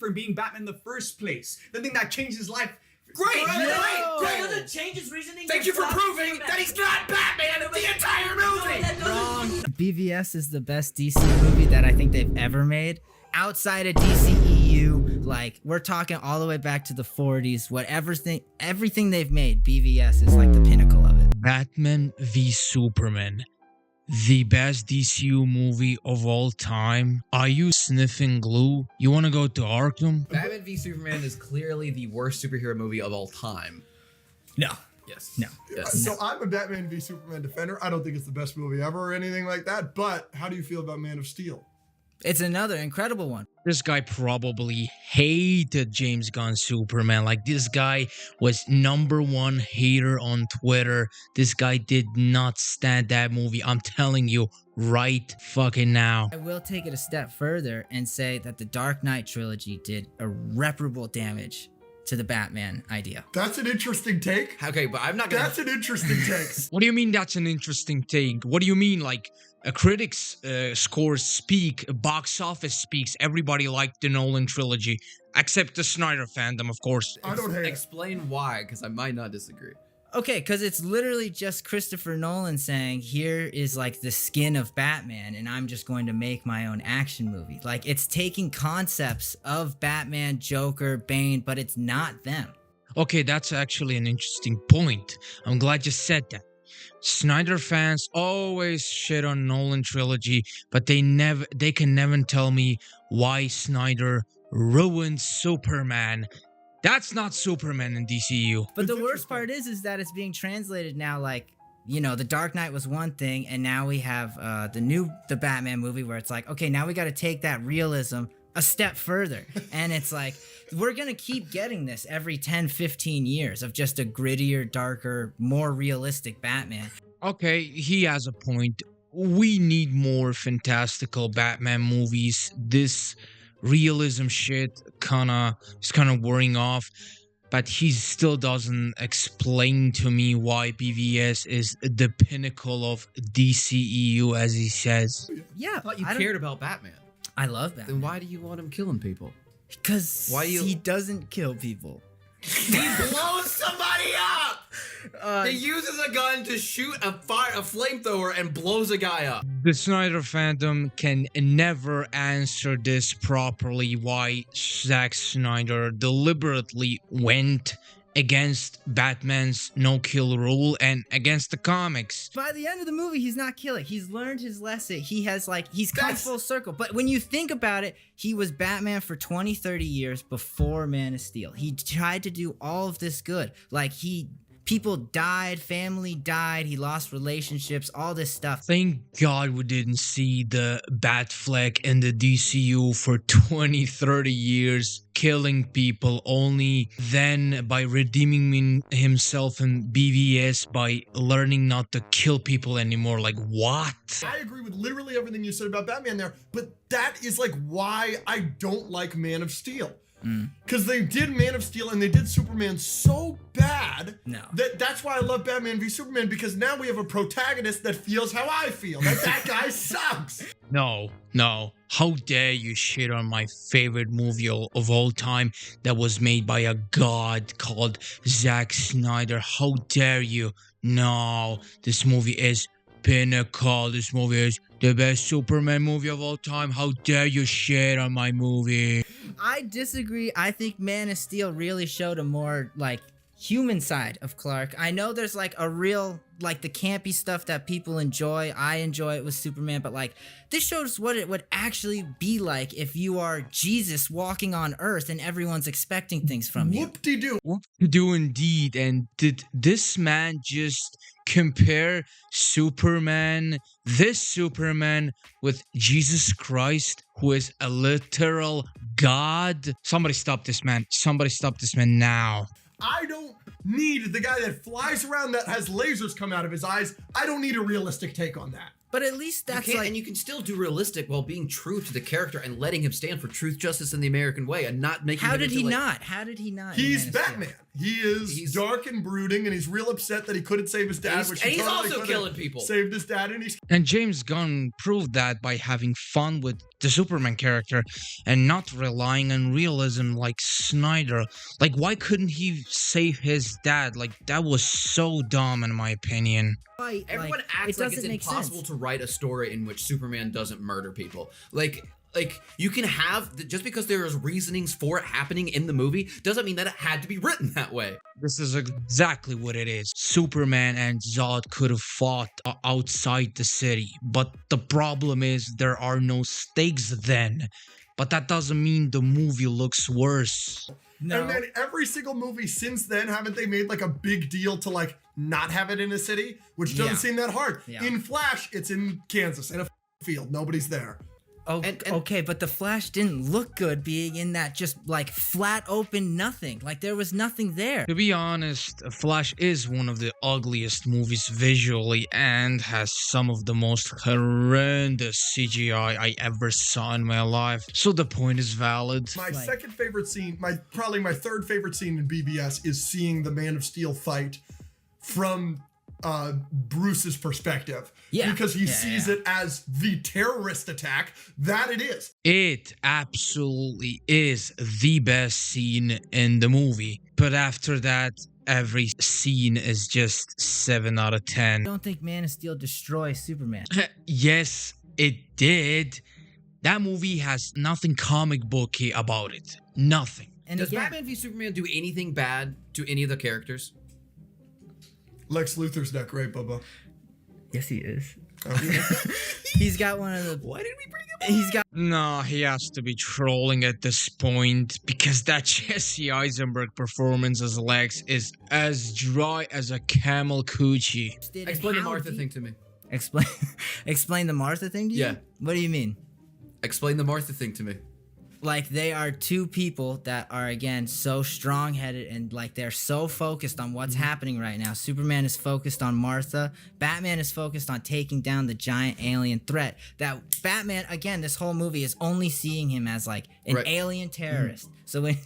from being Batman in the first place. The thing that changed his life. Great! Great! Doesn't change his reasoning. Thank you for proving that he's not Batman of the entire movie! Wrong. BvS is the best DC movie that I think they've ever made. Outside of DCEU, like, we're talking all the way back to the 40s. Everything they've made, BvS is like the pinnacle of it. Batman v Superman. The best DCU movie of all time. Are you sniffing glue? You want to go to Arkham? Batman v Superman is clearly the worst superhero movie of all time. No. Yes. No. Yes. So I'm a Batman v Superman defender. I don't think it's the best movie ever or anything like that. But how do you feel about Man of Steel? It's another incredible one. This guy probably hated James Gunn's Superman. Like, this guy was #1 hater on Twitter. This guy did not stand that movie. I'm telling you right fucking now. I will take it a step further and say that the Dark Knight trilogy did irreparable damage to the Batman idea. That's an interesting take. Okay, but I'm not gonna... That's an interesting take. What do you mean that's an interesting take? What do you mean, like, a critics scores speak, box office speaks, everybody liked the Nolan trilogy, except the Snyder fandom, of course. I don't hate it. Explain why, because I might not disagree. Okay, because it's literally just Christopher Nolan saying, here is like the skin of Batman, and I'm just going to make my own action movie. Like, it's taking concepts of Batman, Joker, Bane, but it's not them. Okay, that's actually an interesting point. I'm glad you said that. Snyder fans always shit on Nolan trilogy, but they can never tell me why Snyder ruined Superman. That's not Superman in DCU. But the worst part is that it's being translated now, like, you know, The Dark Knight was one thing, and now we have the Batman movie where it's like, okay, now we got to take that realism a step further. And it's like, we're going to keep getting this every 10, 15 years of just a grittier, darker, more realistic Batman. Okay, he has a point. We need more fantastical Batman movies. This realism shit is kind of wearing off. But he still doesn't explain to me why BvS is the pinnacle of DCEU, as he says. Yeah, I thought you cared about Batman. I love Batman. Then why do you want him killing people? Because he doesn't kill people. He blows somebody up! He uses a gun to shoot a flamethrower and blows a guy up. The Snyder fandom can never answer this properly, why Zack Snyder deliberately went against Batman's no-kill rule and against the comics. By the end of the movie, he's not killing. He's learned his lesson. He's come full circle. But when you think about it, he was Batman for 20, 30 years before Man of Steel. He tried to do all of this good. Like, people died, family died, he lost relationships, all this stuff. Thank God we didn't see the Batfleck in the DCU for 20, 30 years, killing people, only then by redeeming himself in BvS by learning not to kill people anymore. Like, what? I agree with literally everything you said about Batman there, but that is like why I don't like Man of Steel. Because they did Man of Steel and they did Superman so bad that's why I love Batman v Superman, because now we have a protagonist that feels how I feel. That guy sucks. No. How dare you shit on my favorite movie of all time that was made by a god called Zack Snyder? How dare you? No, this movie is pinnacle. This movie is the best Superman movie of all time. How dare you shit on my movie? I disagree. I think Man of Steel really showed a more, like, human side of Clark. I know there's, like, a real, like, the campy stuff that people enjoy. I enjoy it with Superman, but, like, this shows what it would actually be like if you are Jesus walking on Earth and everyone's expecting things from you. Whoop-de-doo. Whoop-de-doo indeed. And did this man just compare this Superman with Jesus Christ, who is a literal god? Somebody stop this man. Somebody stop this man now. I don't need the guy that flies around that has lasers come out of his eyes. I don't need a realistic take on that. But at least that's you can, like, and you can still do realistic while being true to the character and letting him stand for truth, justice, and the American way, and not making. How him did into, he like, not? How did he not? in He's Man of Steel? Batman. He's dark and brooding, and he's real upset that he couldn't save his dad. He's- which and he he's totally also could've killing people. Saved his dad, and he's And James Gunn proved that by having fun with the Superman character and not relying on realism like Snyder. Like, why couldn't he save his dad? Like, that was so dumb in my opinion. Everyone Like, acts it like it's doesn't make impossible sense. to write a story in which Superman doesn't murder people. Like you can have just because there is reasonings for it happening in the movie doesn't mean that it had to be written that way. This is exactly what it is. Superman and Zod could have fought outside the city, but the problem is there are no stakes then. But that doesn't mean the movie looks worse. No. And then every single movie since then, haven't they made like a big deal to like not have it in a city, which doesn't Yeah. seem that hard. Yeah. In Flash, it's in Kansas in a field, nobody's there. Oh, And- okay, but the Flash didn't look good being in that just like flat open nothing. Like there was nothing there. To be honest, Flash is one of the ugliest movies visually and has some of the most horrendous CGI I ever saw in my life. So the point is valid. My Like- second favorite scene, probably my third favorite scene in BvS is seeing the Man of Steel fight from Bruce's perspective. Yeah. Because he Yeah, sees yeah. it as the terrorist attack that it is. It absolutely is the best scene in the movie. But after that, every scene is just 7 out of I 10. don't think Man of Steel destroys Superman. Yes, it did. That movie has nothing comic booky about it. Nothing. And Does again, Batman v Superman do anything bad to any of the characters? Lex Luthor's not great, Bubba. yes, he is. Okay. He's got one of the. Why did we bring him up? He's got. No, he has to be trolling at this point because that Jesse Eisenberg performance as Lex is as dry as a camel coochie. Explain the Martha thing to me. Explain. Explain the Martha thing to you. Yeah. What do you mean? Explain the Martha thing to me. Like they are two people that are again so strong-headed and like they're so focused on what's happening right now. Superman is focused on Martha. Batman is focused on taking down the giant alien threat. That Batman again, this whole movie is only seeing him as like an Right. alien terrorist. So when,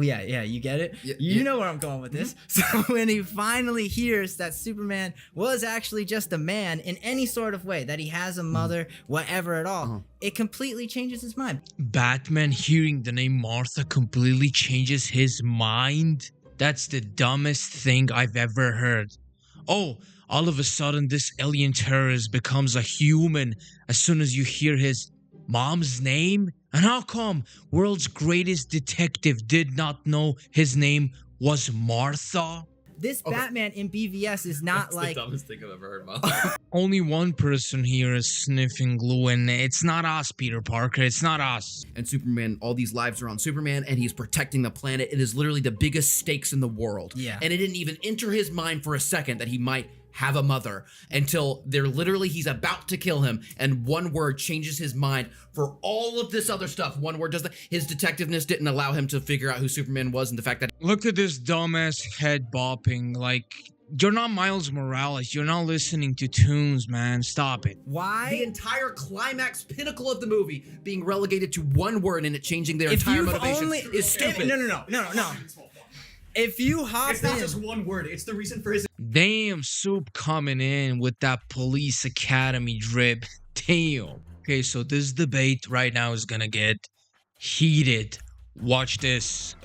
yeah, you get it. Yeah, you yeah. know where I'm going with this. So when he finally hears that Superman was actually just a man in any sort of way, that he has a mother, whatever at all, it completely changes his mind. Batman hearing the name Martha completely changes his mind? That's the dumbest thing I've ever heard. Oh, all of a sudden this alien terrorist becomes a human as soon as you hear his mom's name? And how come world's greatest detective did not know his name was Martha? This Batman in BvS is not like dumbest thing I've ever heard in my life. Only one person here is sniffing glue, and it's not us, Peter Parker. It's not us. And Superman, all these lives are on Superman, and he's protecting the planet. It is literally the biggest stakes in the world. Yeah. And it didn't even enter his mind for a second that he might have a mother until he's about to kill him, and one word changes his mind for all of this other stuff. One word does that. His detectiveness didn't allow him to figure out who Superman was, and the fact that Look at this dumbass head bopping. Like, you're not Miles Morales. You're not listening to tunes, man. Stop it. the why entire climax pinnacle of the movie being relegated to one word and it changing their if entire you've motivation only is stupid. No. If you hop It's not in, just one word. It's the reason for his Damn, Soup coming in with that Police Academy drip. Damn. Okay, so this debate right now is gonna get heated. Watch this.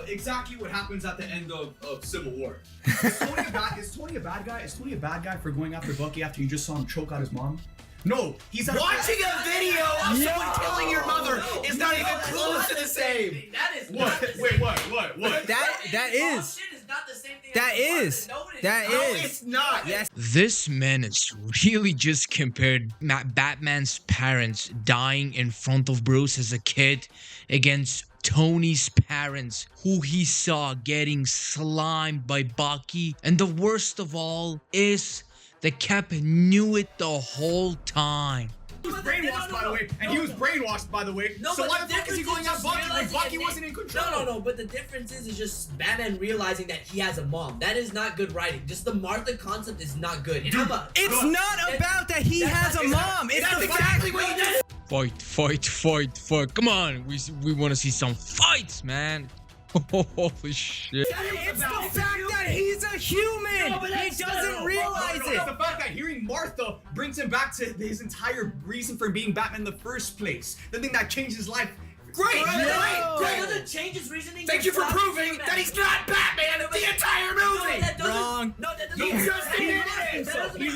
exactly what happens at the end of Civil War. Is Tony a bad guy? Is Tony a bad guy for going after Bucky after you just saw him choke out his mom? No, he's a Watching a video of someone killing your mother is not even close to the same. That is What? not the same. Wait, what? that is Shit is not the same thing. that as is no, it that not. is It's not. yes. This menace really just compared Batman's parents dying in front of Bruce as a kid against Tony's parents, who he saw getting slimed by Bucky. And the worst of all is the Cap knew it the whole time. He was brainwashed, by the way, and he was brainwashed, by the way. No, so but why the fuck is he going out Bucky when realizing Bucky that wasn't in control? No. But the difference is just Batman realizing that he has a mom. That is not good writing. Just the Martha concept is not good. And It's not about that he has a mom. It's the fact what you did. Fight. Come on. We want to see some fights, man. Holy shit. It's the fact that he's a human. He doesn't realize It's it. the fact that hearing Martha brings him back to his entire reason for being Batman in the first place. The thing that changed his life. Great! That doesn't change his reasoning. Thank you for proving that he's not Batman of the entire movie! Wrong. No, that doesn't He make just sense. admitted himself. He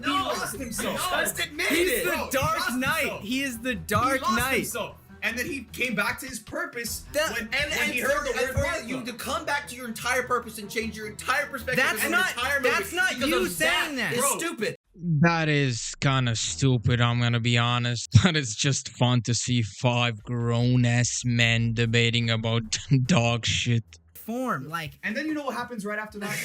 No. lost himself. Just admitted He's it. the Dark Knight. He is the Dark Knight. Himself. And then he came back to his purpose when And he heard the word for Martha. you to come back to your entire purpose and change your entire perspective That's of not- the entire movie that's not because you of saying that. is Bro. stupid. That is kind of stupid, I'm gonna be honest. But it's just fun to see 5 grown-ass men debating about dog shit. Form like. And then you know what happens right after that?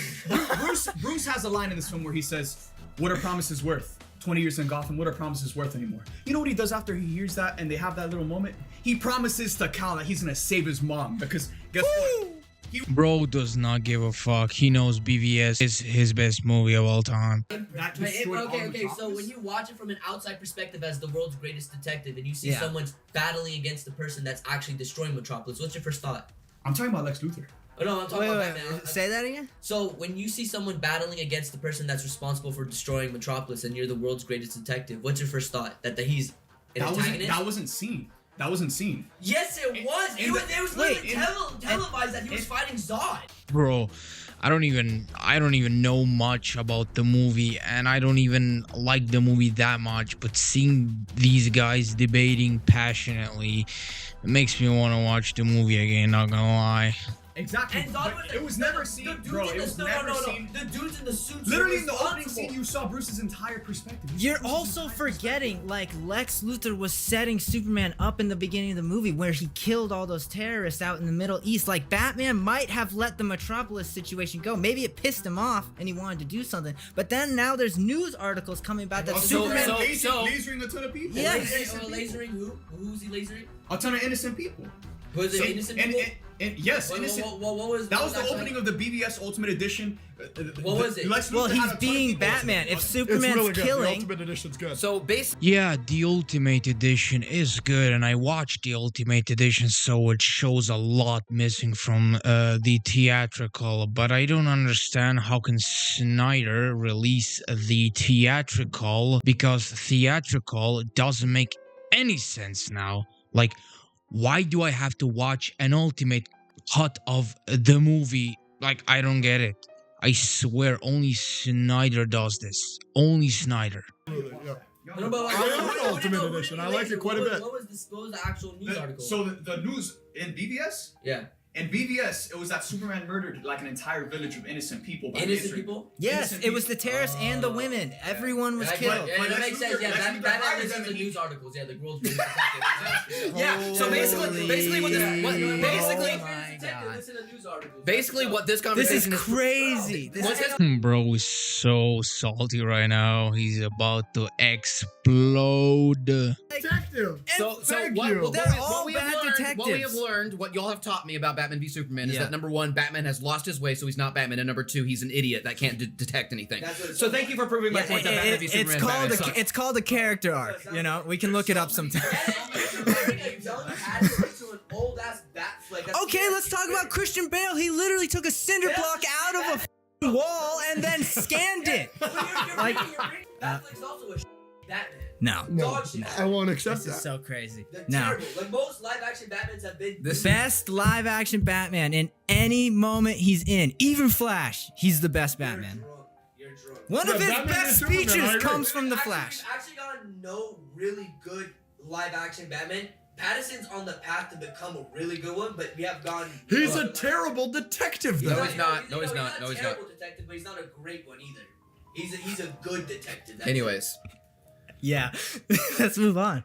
Bruce has a line in this film where he says, "What are promises worth? 20 years in Gotham, what are promises worth anymore?" You know what he does after he hears that and they have that little moment? He promises to Cal that he's gonna save his mom because guess what? Bro does not give a fuck. He knows BvS is his best movie of all time. That destroyed all the Okay. So Metropolis. when you watch it from an outside perspective as the world's greatest detective, and you see Yeah. someone battling against the person that's actually destroying Metropolis, what's your first thought? I'm talking about Lex Luthor. Oh no, I'm talking Wait, about Batman. say that again. So when you see someone battling against the person that's responsible for destroying Metropolis, and you're the world's greatest detective, what's your first thought? That he's an antagonist? That wasn't seen. That wasn't seen. Yes, it was. It was literally televised that he was fighting Zod. Bro, I don't even know much about the movie, and I don't even like the movie that much, but seeing these guys debating passionately, it makes me want to watch the movie again, not gonna lie. Exactly. And But Zod it was never seen, bro. It was never seen. The dudes in the suits. Literally in the opening scene, you saw Bruce's entire perspective. You're also forgetting, like, Lex Luthor was setting Superman up in the beginning of the movie where he killed all those terrorists out in the Middle East. Like, Batman might have let the Metropolis situation go. Maybe it pissed him off and he wanted to do something. But then now there's news articles coming about that Superman... lasering a ton of people. Yeah. Lasering who? Who's he lasering? A ton of innocent people. Was it innocent people? And yes, innocent. What was That was the opening of the BvS Ultimate Edition. What was it? Lex Luthor Well, had a he's ton of being people Batman. ultimate. If Superman's killing... Edition's good. So basically, Yeah, the Ultimate Edition is good, and I watched the Ultimate Edition, so it shows a lot missing from the theatrical, but I don't understand how can Snyder release the theatrical, because theatrical doesn't make any sense now. Like, why do I have to watch an ultimate cut of the movie? Like, I don't get it. I swear only Snyder does this. Only Snyder. No, but I like the Ultimate Edition. I like it quite a bit. What was the actual news article? So the news in BvS? Yeah. In BvS, it was that Superman murdered like an entire village of innocent people. by Innocent lasering. people? Yes, Innocent it was people. the terrorists and the women. Everyone was Yeah, killed. Yeah, But that Lex makes sense. Luthor- Yeah, Lex that Luthor that hired listens them to and he- news articles. Yeah, the world's greatest detective. yeah. So basically, what this, what, Holy basically, my God. Listen to news articles. basically, what this This conversation is crazy. This What's is this? Bro is so salty right now. He's about to explode. Detective. So Thank what, you. what, They're what, all we have bad learned, what we have detectives. learned, what y'all have taught me about Batman v Superman is Yeah. that number one, Batman has lost his way, so he's not Batman, and number two, he's an idiot that can't detect anything. So thank you for proving my point that Batman v Superman. it's called a character arc. You know, we can look it up sometime. Okay, let's talk about Christian Bale. He literally took a cinder block out of a f***ing wall and then scanned it. Like, Netflix also a Batman. no. Dog shit. I won't accept This is that. so crazy. They're No. terrible. Like most live action Batmans have been. The best live action Batman in any moment he's in, even Flash, he's the best Batman. You're drunk. One of Yeah, his Batman best is Superman, I speeches agree. comes from the Flash. We've actually gotten no really good live action Batman. Pattinson's on the path to become a really good one, but we have gotten. He's a terrible detective, No, though. he's not. No, he's not. No, a he's terrible not. detective, but he's not a great one either. He's a good detective. That's Anyways, Yeah, let's move on.